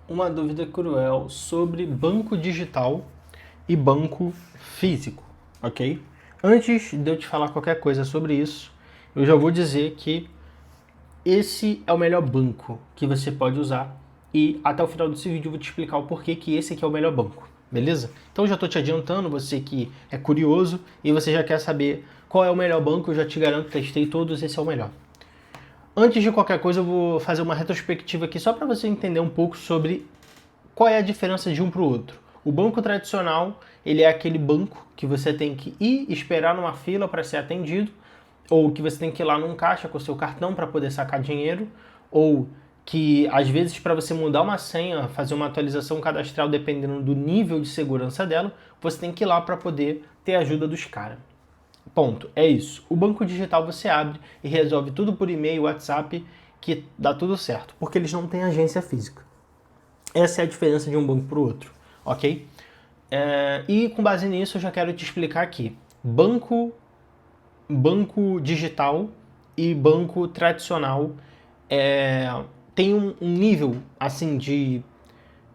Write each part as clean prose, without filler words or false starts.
uma dúvida cruel sobre banco digital e banco físico, ok? Antes de eu te falar qualquer coisa sobre isso, eu já vou dizer que esse é o melhor banco que você pode usar e até o final desse vídeo eu vou te explicar o porquê que esse aqui é o melhor banco, beleza? Então eu já estou te adiantando, você que é curioso e você já quer saber qual é o melhor banco, eu já te garanto, testei todos, esse é o melhor. Antes de qualquer coisa, eu vou fazer uma retrospectiva aqui só para você entender um pouco sobre qual é a diferença de um para o outro. O banco tradicional, ele é aquele banco que você tem que ir esperar numa fila para ser atendido, ou que você tem que ir lá num caixa com o seu cartão para poder sacar dinheiro, ou que às vezes para você mudar uma senha, fazer uma atualização cadastral dependendo do nível de segurança dela, você tem que ir lá para poder ter a ajuda dos caras. Ponto. É isso. O banco digital você abre e resolve tudo por e-mail, WhatsApp, que dá tudo certo, porque eles não têm agência física. Essa é a diferença de um banco para o outro, ok? E com base nisso eu já quero te explicar aqui. Banco digital e banco tradicional tem um nível assim de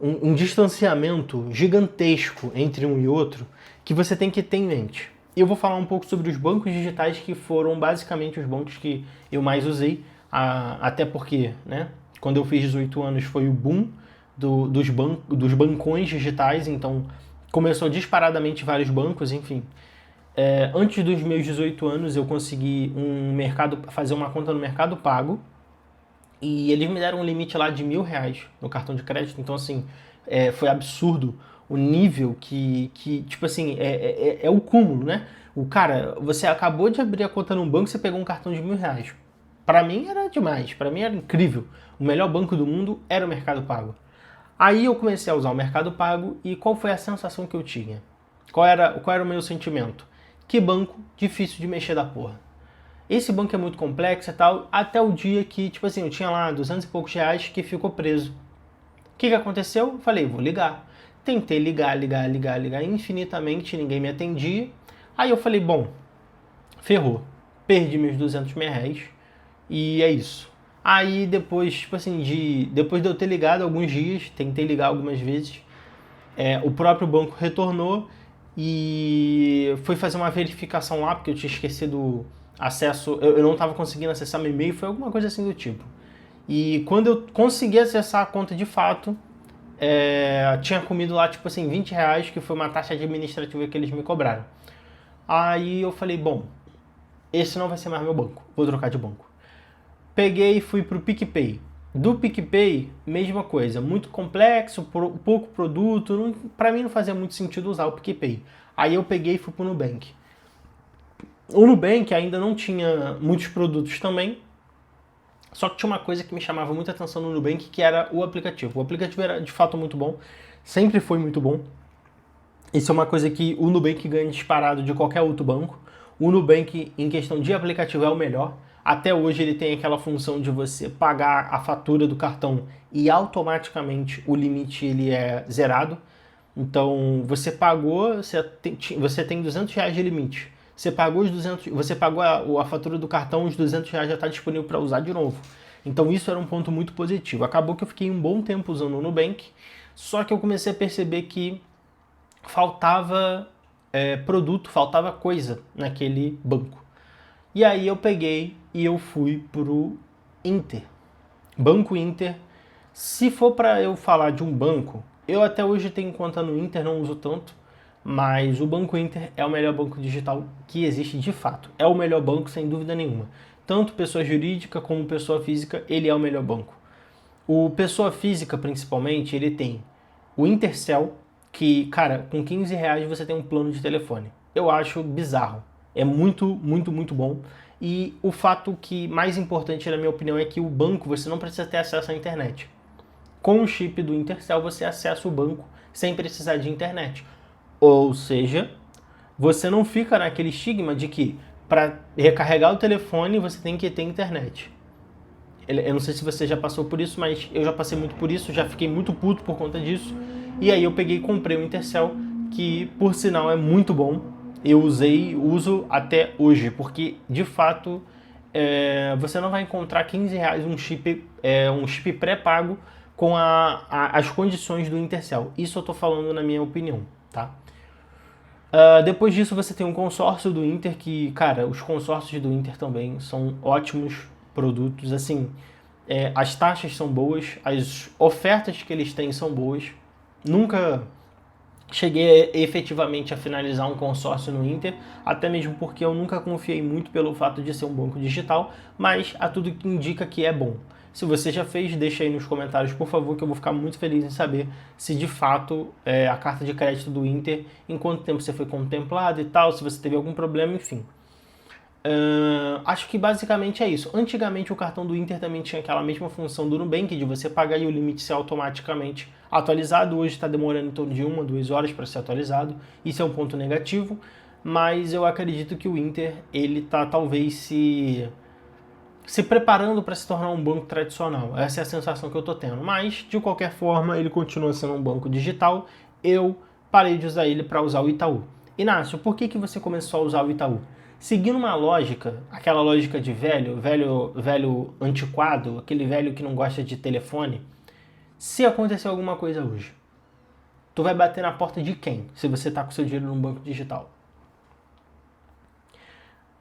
um distanciamento gigantesco entre um e outro que você tem que ter em mente. Eu vou falar um pouco sobre os bancos digitais que foram basicamente os bancos que eu mais usei, até porque, né, quando eu fiz 18 anos foi o boom dos bancões digitais, então começou disparadamente vários bancos, enfim. Antes dos meus 18 anos eu consegui fazer uma conta no Mercado Pago, e eles me deram um limite lá de R$ 1.000 no cartão de crédito. Então, assim, foi absurdo o nível tipo assim, é o cúmulo, né? O cara, você acabou de abrir a conta num banco, você pegou um cartão de R$ 1.000. Pra mim era demais, pra mim era incrível. O melhor banco do mundo era o Mercado Pago. Aí eu comecei a usar o Mercado Pago e qual foi a sensação que eu tinha? Qual era o meu sentimento? Que banco difícil de mexer da porra. Esse banco é muito complexo e tal, até o dia que, tipo assim, eu tinha lá 200 e poucos reais que ficou preso. O que aconteceu? Eu falei, vou ligar. Tentei ligar infinitamente, ninguém me atendia. Aí eu falei, bom, ferrou. Perdi meus 200 reais e é isso. Aí depois, tipo assim, depois de eu ter ligado alguns dias, tentei ligar algumas vezes, o próprio banco retornou e foi fazer uma verificação lá, porque eu tinha esquecido acesso, eu não estava conseguindo acessar meu e-mail, foi alguma coisa assim do tipo. E quando eu consegui acessar a conta de fato, tinha comido lá, tipo assim, R$ 20, que foi uma taxa administrativa que eles me cobraram. Aí eu falei, bom, esse não vai ser mais meu banco, vou trocar de banco. Peguei e fui pro PicPay. Do PicPay, mesma coisa, muito complexo, pouco produto, para mim não fazia muito sentido usar o PicPay. Aí eu peguei e fui pro Nubank. O Nubank ainda não tinha muitos produtos também, só que tinha uma coisa que me chamava muita atenção no Nubank, que era o aplicativo. O aplicativo era de fato muito bom, sempre foi muito bom. Isso é uma coisa que o Nubank ganha disparado de qualquer outro banco. O Nubank, em questão de aplicativo, é o melhor. Até hoje ele tem aquela função de você pagar a fatura do cartão e automaticamente o limite ele é zerado. Então você pagou, você tem R$ 200 de limite. Você pagou os 200, você pagou a fatura do cartão, os R$ 200 já está disponível para usar de novo. Então isso era um ponto muito positivo. Acabou que eu fiquei um bom tempo usando o Nubank, só que eu comecei a perceber que faltava produto, faltava coisa naquele banco. E aí eu peguei e eu fui pro Inter. Banco Inter. Se for para eu falar de um banco, eu até hoje tenho conta no Inter, não uso tanto, mas o Banco Inter é o melhor banco digital que existe de fato. É o melhor banco, sem dúvida nenhuma. Tanto pessoa jurídica como pessoa física, ele é o melhor banco. O pessoa física, principalmente, ele tem o Intercell, que, cara, com R$ 15 você tem um plano de telefone. Eu acho bizarro. É muito, muito, muito bom. E o fato que mais importante, na minha opinião, é que o banco você não precisa ter acesso à internet. Com o chip do Intercell você acessa o banco sem precisar de internet. Ou seja, você não fica naquele estigma de que para recarregar o telefone você tem que ter internet. Eu não sei se você já passou por isso, mas eu já passei muito por isso, já fiquei muito puto por conta disso. E aí eu peguei e comprei o Intercell, que por sinal é muito bom. Eu uso até hoje, porque de fato você não vai encontrar R$ 15 um chip pré-pago com as condições do Intercel. Isso eu estou falando na minha opinião, tá? Depois disso você tem um consórcio do Inter que, cara, os consórcios do Inter também são ótimos produtos, assim, as taxas são boas, as ofertas que eles têm são boas. Nunca cheguei efetivamente a finalizar um consórcio no Inter, até mesmo porque eu nunca confiei muito pelo fato de ser um banco digital, mas a tudo que indica que é bom. Se você já fez, deixa aí nos comentários, por favor, que eu vou ficar muito feliz em saber se de fato a carta de crédito do Inter, em quanto tempo você foi contemplado e tal, se você teve algum problema, enfim. Acho que basicamente é isso. Antigamente o cartão do Inter também tinha aquela mesma função do Nubank, de você pagar e o limite ser automaticamente atualizado. Hoje está demorando em torno de 1 a 2 horas para ser atualizado. Isso é um ponto negativo, mas eu acredito que o Inter ele está talvez se preparando para se tornar um banco tradicional. Essa é a sensação que eu estou tendo. Mas, de qualquer forma, ele continua sendo um banco digital. Eu parei de usar ele para usar o Itaú. Inácio, por que você começou a usar o Itaú? Seguindo uma lógica, aquela lógica de velho antiquado, aquele velho que não gosta de telefone, se acontecer alguma coisa hoje, tu vai bater na porta de quem, se você está com seu dinheiro num banco digital?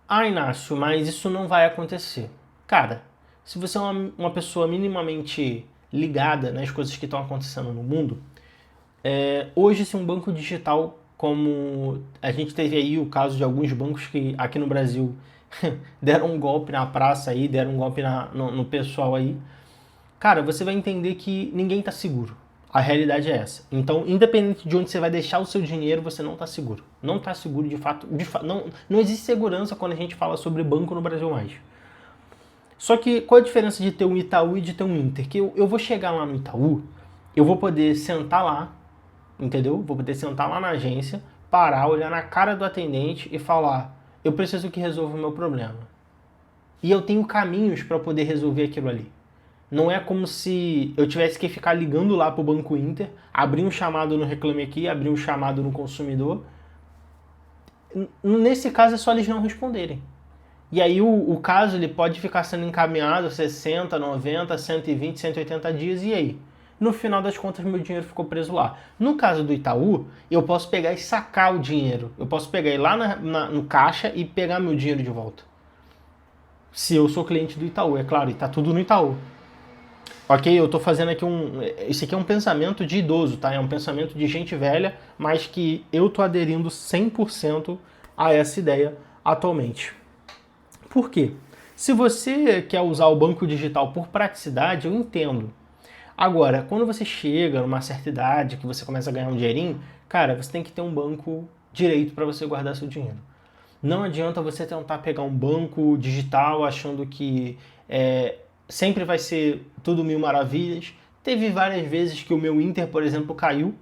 Ah, Inácio, mas isso não vai acontecer. Cara, se você é uma pessoa minimamente ligada nas coisas que estão acontecendo no mundo, hoje se um banco digital, como a gente teve aí o caso de alguns bancos que aqui no Brasil deram um golpe na praça aí, deram um golpe no pessoal aí, cara, você vai entender que ninguém está seguro. A realidade é essa. Então, independente de onde você vai deixar o seu dinheiro, você não está seguro. Não está seguro de fato. Não existe segurança quando a gente fala sobre banco no Brasil mais. Só que qual a diferença de ter um Itaú e de ter um Inter? Que eu vou chegar lá no Itaú, eu vou poder sentar lá, entendeu? Vou poder sentar lá na agência, parar, olhar na cara do atendente e falar: eu preciso que resolva o meu problema. E eu tenho caminhos para poder resolver aquilo ali. Não é como se eu tivesse que ficar ligando lá pro Banco Inter, abrir um chamado no Reclame Aqui, abrir um chamado no Consumidor. Nesse caso é só eles não responderem. E aí o caso ele pode ficar sendo encaminhado 60, 90, 120, 180 dias, e aí? No final das contas, meu dinheiro ficou preso lá. No caso do Itaú, eu posso pegar e sacar o dinheiro. Eu posso pegar e ir lá no caixa e pegar meu dinheiro de volta. Se eu sou cliente do Itaú, é claro, e tá tudo no Itaú. Ok, eu tô fazendo aqui isso aqui é um pensamento de idoso, tá? É um pensamento de gente velha, mas que eu tô aderindo 100% a essa ideia atualmente. Por quê? Se você quer usar o banco digital por praticidade, eu entendo. Agora, quando você chega numa certa idade, que você começa a ganhar um dinheirinho, cara, você tem que ter um banco direito para você guardar seu dinheiro. Não adianta você tentar pegar um banco digital achando que sempre vai ser tudo mil maravilhas. Teve várias vezes que o meu Inter, por exemplo, caiu.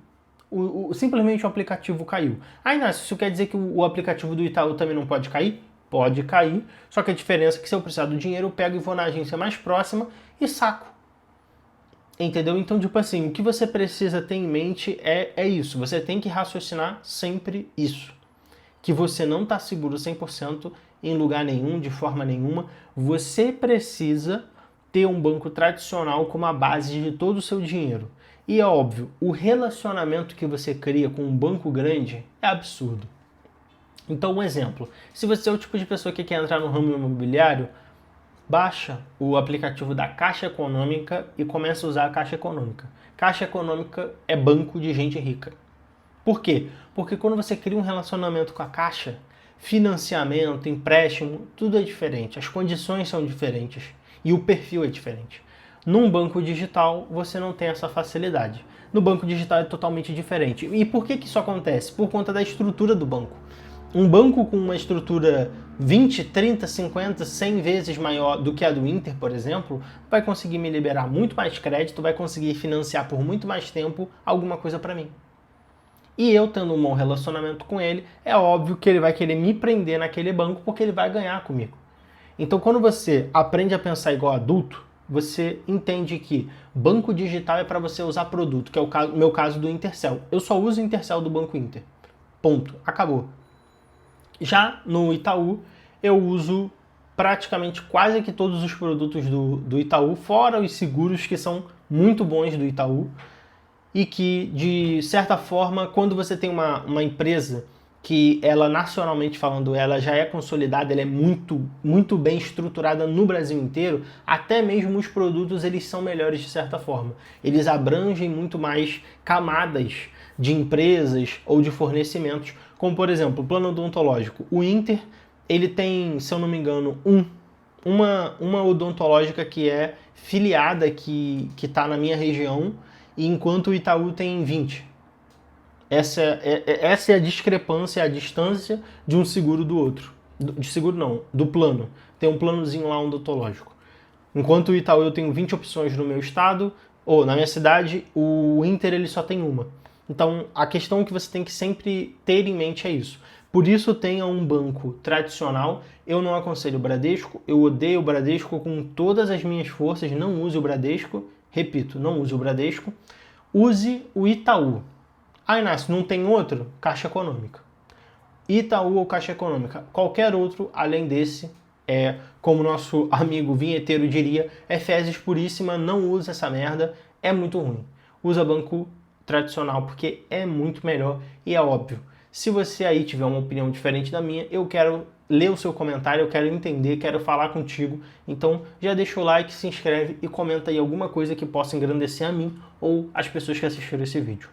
Simplesmente o aplicativo caiu. Ah, Inácio, isso quer dizer que o aplicativo do Itaú também não pode cair? Pode cair, só que a diferença é que se eu precisar do dinheiro, eu pego e vou na agência mais próxima e saco. Entendeu? Então, tipo assim, o que você precisa ter em mente é isso. Você tem que raciocinar sempre isso. Que você não está seguro 100% em lugar nenhum, de forma nenhuma. Você precisa ter um banco tradicional como a base de todo o seu dinheiro. E é óbvio, o relacionamento que você cria com um banco grande é absurdo. Então, um exemplo, se você é o tipo de pessoa que quer entrar no ramo imobiliário, baixa o aplicativo da Caixa Econômica e começa a usar a Caixa Econômica. Caixa Econômica é banco de gente rica. Por quê? Porque quando você cria um relacionamento com a Caixa, financiamento, empréstimo, tudo é diferente, as condições são diferentes e o perfil é diferente. Num banco digital, você não tem essa facilidade. No banco digital é totalmente diferente. E por que isso acontece? Por conta da estrutura do banco. Um banco com uma estrutura 20, 30, 50, 100 vezes maior do que a do Inter, por exemplo, vai conseguir me liberar muito mais crédito, vai conseguir financiar por muito mais tempo alguma coisa para mim. E eu tendo um bom relacionamento com ele, é óbvio que ele vai querer me prender naquele banco porque ele vai ganhar comigo. Então, quando você aprende a pensar igual adulto, você entende que banco digital é para você usar produto, que é o meu caso do Intercel. Eu só uso o Intercel do Banco Inter. Ponto. Acabou. Já no Itaú, eu uso praticamente quase que todos os produtos do Itaú, fora os seguros que são muito bons do Itaú e que, de certa forma, quando você tem uma empresa que ela, nacionalmente falando, ela já é consolidada, ela é muito bem estruturada no Brasil inteiro, até mesmo os produtos eles são melhores de certa forma. Eles abrangem muito mais camadas de empresas ou de fornecimentos, como por exemplo, o plano odontológico. O Inter, ele tem, se eu não me engano, uma odontológica que é filiada, que está na minha região, e enquanto o Itaú tem 20. Essa é a discrepância, a distância de um seguro do outro. De seguro não, do plano. Tem um planozinho lá odontológico. Enquanto o Itaú eu tenho 20 opções no meu estado, ou na minha cidade, o Inter ele só tem uma. Então a questão que você tem que sempre ter em mente é isso. Por isso tenha um banco tradicional. Eu não aconselho o Bradesco, eu odeio o Bradesco com todas as minhas forças, não use o Bradesco. Repito, não use o Bradesco. Use o Itaú. Ah, Inácio, não tem outro? Caixa Econômica. Itaú ou Caixa Econômica. Qualquer outro além desse, como nosso amigo vinheteiro diria, é fezes puríssima, não usa essa merda, é muito ruim. Usa banco tradicional porque é muito melhor e é óbvio. Se você aí tiver uma opinião diferente da minha, eu quero ler o seu comentário, eu quero entender, quero falar contigo. Então já deixa o like, se inscreve e comenta aí alguma coisa que possa engrandecer a mim ou as pessoas que assistiram esse vídeo.